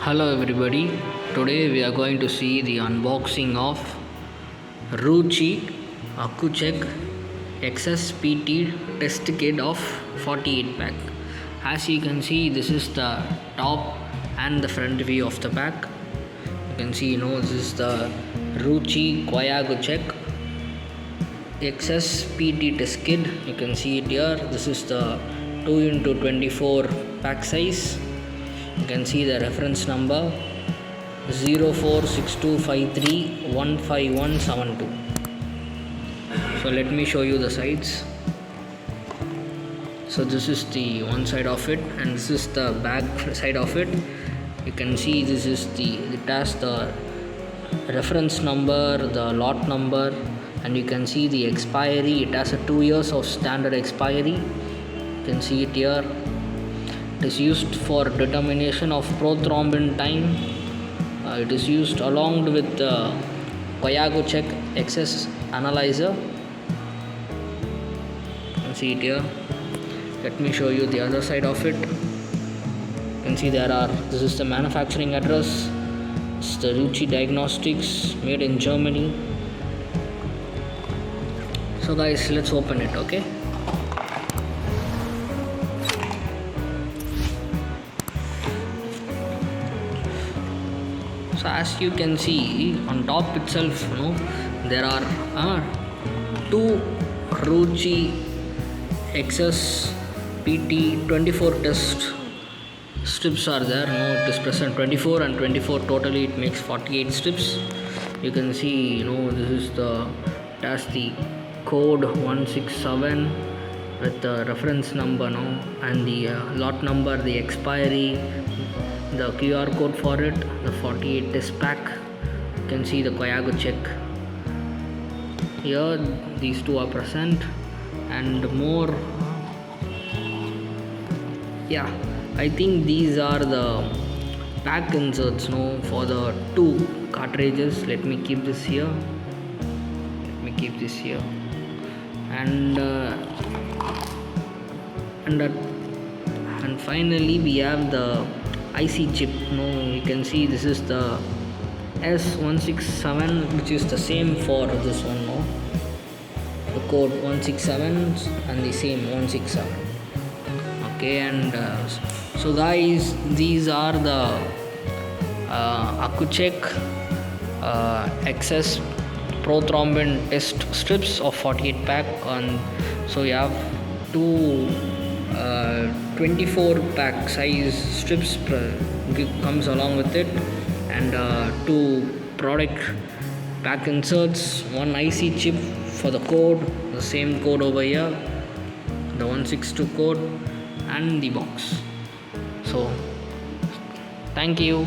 Hello everybody, today we are going to see the unboxing of Roche CoaguChek XS test kit of 48 pack. As you can see, this is the top and the front view of the pack. You can see, this is the Roche CoaguChek XS test kit. You can see it here. This is the 2x24 pack size. You can see the reference number 046253155172. So let me show you the sides. So this is the one side of it and this is the back side of it. You can see this is it has the reference number, the lot number, and you can see the expiry. It has a 2 years of standard expiry. You can see it here. It is used for determination of prothrombin time. It is used along with the CoaguChek XS analyzer. You can see it here. Let me show you the other side of it. You can see this is the manufacturing address. It's the Roche Diagnostics, made in Germany. So guys, let's open it, okay? So as you can see, on top itself, there are two Roche XS 24 test strips are there. It is present 24 and 24 totally. It makes 48 strips. You can see, this is it has the code 167 with the reference number, and the lot number, the expiry, the QR code for it, the 48 test pack. You can see the CoaguChek here. These two are present and more. I think these are the pack inserts for the two cartridges. Let me keep this here. And finally we have the IC chip. You can see this is the S167, which is the same for this one. The code 167 and the same 167. Okay, and so guys, these are the CoaguChek XS prothrombin test strips of 48 pack. And so you have two 24 pack size strips comes along with it, and two product pack inserts, one IC chip for the code, the same code over here, the 162 code, and the box. So thank you.